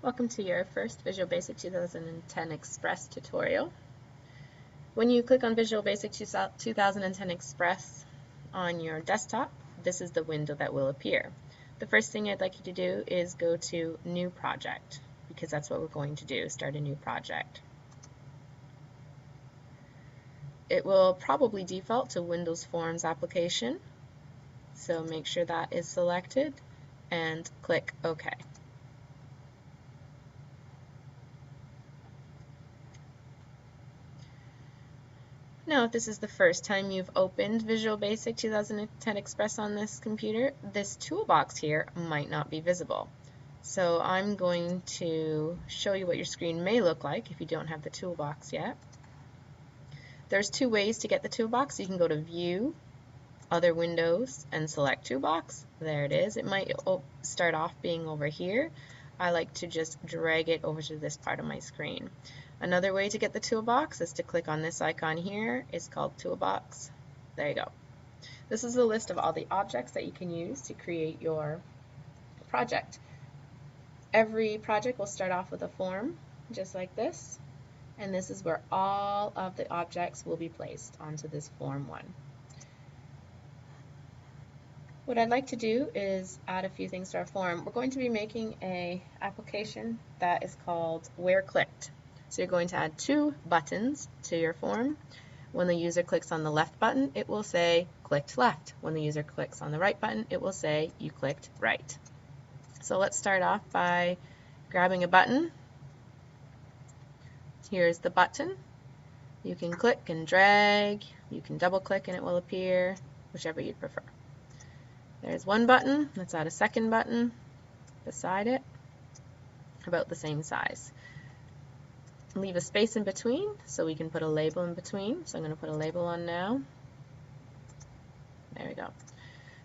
Welcome to your first Visual Basic 2010 Express tutorial. When you click on Visual Basic 2010 Express on your desktop, this is the window that will appear. The first thing I'd like you to do is go to New Project, because that's what we're going to do, start a new project. It will probably default to Windows Forms application, so make sure that is selected and click OK. Now, if this is the first time you've opened Visual Basic 2010 Express on this computer, this toolbox here might not be visible. So I'm going to show you what your screen may look like if you don't have the toolbox yet. There's two ways to get the toolbox. You can go to View, Other Windows, and select Toolbox. There it is. It might start off being over here. I like to just drag it over to this part of my screen. Another way to get the toolbox is to click on this icon here. It's called Toolbox. There you go. This is a list of all the objects that you can use to create your project. Every project will start off with a form, just like this, and this is where all of the objects will be placed onto this form one. What I'd like to do is add a few things to our form. We're going to be making an application that is called Where Clicked. So you're going to add two buttons to your form. When the user clicks on the left button, it will say clicked left. When the user clicks on the right button, it will say you clicked right. So let's start off by grabbing a button. Here's the button. You can click and drag. You can double click and it will appear, whichever you'd prefer. There's one button. Let's add a second button beside it, about the same size. Leave a space in between so we can put a label in between. So I'm going to put a label on now. There we go.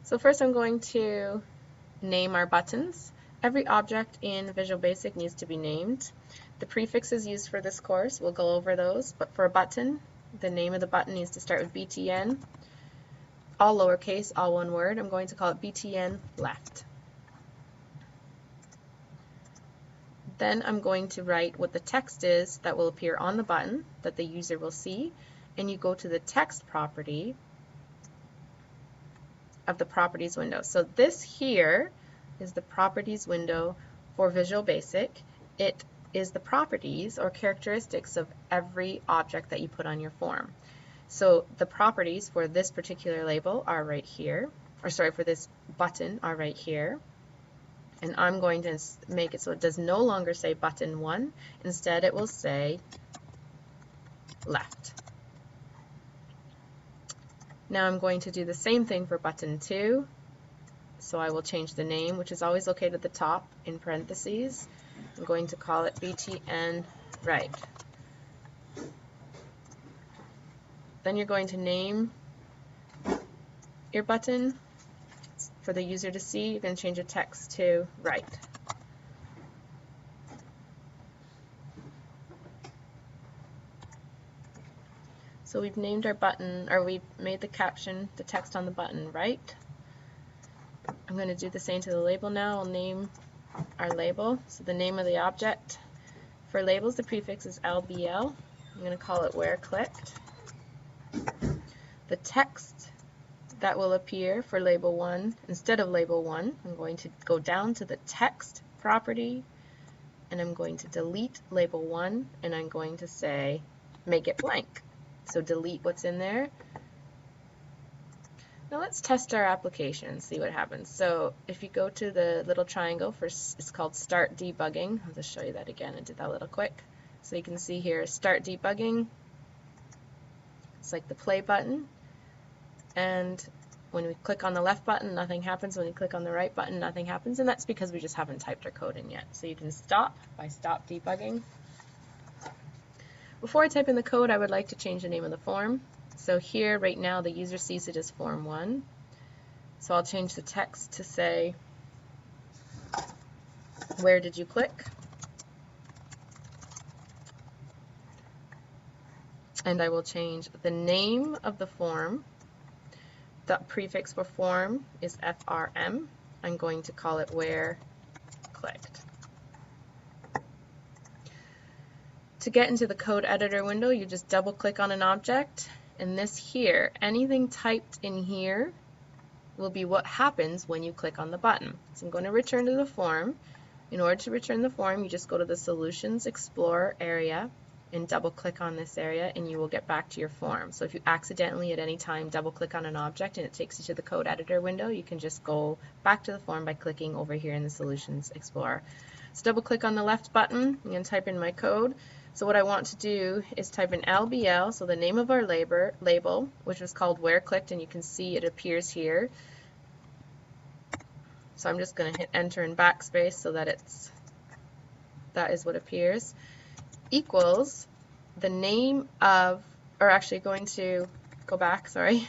So first I'm going to name our buttons. Every object in Visual Basic needs to be named. The prefixes used for this course, we'll go over those, but for a button, the name of the button needs to start with BTN. All lowercase, all one word. I'm going to call it BTN left. Then I'm going to write what the text is that will appear on the button that the user will see, and you go to the text property of the properties window. So this here is the properties window for Visual Basic. It is the properties or characteristics of every object that you put on your form. So the properties for this particular label are right here, or sorry, for this button are right here. And I'm going to make it so it does no longer say button 1. Instead, it will say left. Now I'm going to do the same thing for button 2. So I will change the name, which is always located at the top in parentheses. I'm going to call it BTN right. Then you're going to name your button. For the user to see, you're going to change the text to right. So we've named our button, or we've made the caption, the text on the button right. I'm going to do the same to the label now. I'll name our label. So the name of the object. For labels, the prefix is LBL. I'm going to call it Where Clicked. The text that will appear for label 1, instead of label 1, I'm going to go down to the text property and I'm going to delete label 1 and I'm going to say make it blank. So delete what's in there. Now let's test our application and see what happens. So if you go to the little triangle, it's called Start Debugging. I'll just show you that again. I did that a little quick. So you can see here Start Debugging. It's like the play button. And when we click on the left button, nothing happens. When we click on the right button, nothing happens. And that's because we just haven't typed our code in yet. So you can stop by Stop Debugging. Before I type in the code, I would like to change the name of the form. So here, right now, the user sees it as Form 1. So I'll change the text to say, where did you click? And I will change the name of the form. The prefix for form is FRM. I'm going to call it Where Clicked. To get into the code editor window, you just double click on an object, and this here, anything typed in here will be what happens when you click on the button. So I'm going to return to the form. In order to return the form, you just go to the Solutions Explorer area and double click on this area, and you will get back to your form. So if you accidentally at any time double click on an object and it takes you to the code editor window, you can just go back to the form by clicking over here in the Solutions Explorer. So double click on the left button. I'm going to type in my code. So what I want to do is type in LBL, so the name of our label, which was called where clicked, and you can see it appears here. So I'm just going to hit enter and backspace so that that is what appears, equals the name of, or actually going to go back, sorry,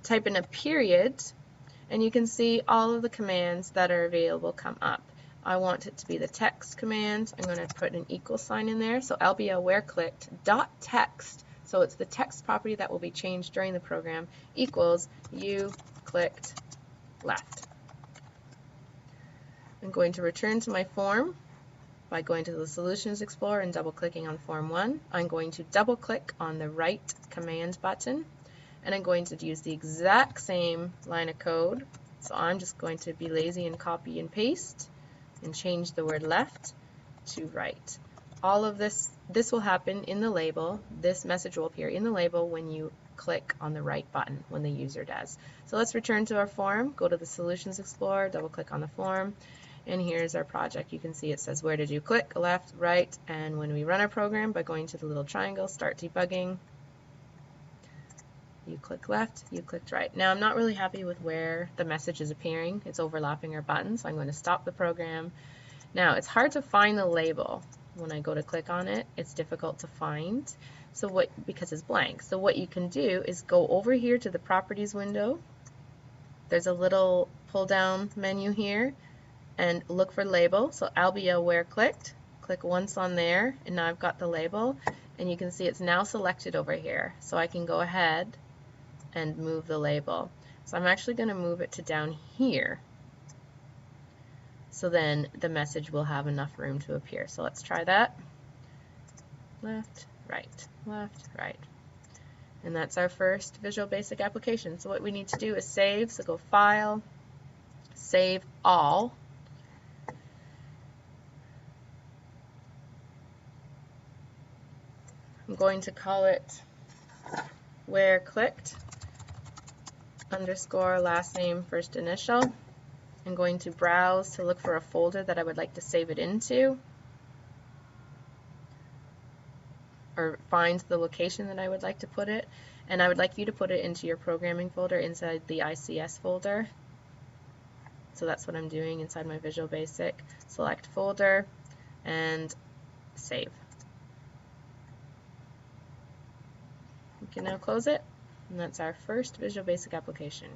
type in a period, and you can see all of the commands that are available come up. I want it to be the text command. I'm going to put an equal sign in there. So LBL where clicked dot text. So it's the text property that will be changed during the program equals you clicked left. I'm going to return to my form by going to the Solutions Explorer and double clicking on Form 1. I'm going to double click on the right command button, and I'm going to use the exact same line of code. So I'm just going to be lazy and copy and paste and change the word left to right. All of this will happen in the label. This message will appear in the label when you click on the right button, when the user does. So let's return to our form, go to the Solutions Explorer, double click on the form, and here's our project. You can see it says where did you click, left, right, and when we run our program by going to the little triangle, start debugging, you click left, you clicked right. Now I'm not really happy with where the message is appearing. It's overlapping our buttons, so I'm going to stop the program. Now it's hard to find the label. When I go to click on it, it's difficult to find because it's blank. So what you can do is go over here to the Properties window. There's a little pull down menu here and look for label. So LBL where clicked. Click once on there, and now I've got the label, and you can see it's now selected over here. So I can go ahead and move the label. So I'm actually going to move it to down here. So then the message will have enough room to appear. So let's try that. Left, right, left, right. And that's our first Visual Basic application. So what we need to do is save. So go File, Save All. I'm going to call it where clicked underscore last name first initial. I'm going to browse to look for a folder that I would like to save it into, or find the location that I would like to put it, and I would like you to put it into your programming folder inside the ICS folder. So that's what I'm doing inside my Visual Basic. Select folder and save. We can now close it, and that's our first Visual Basic application.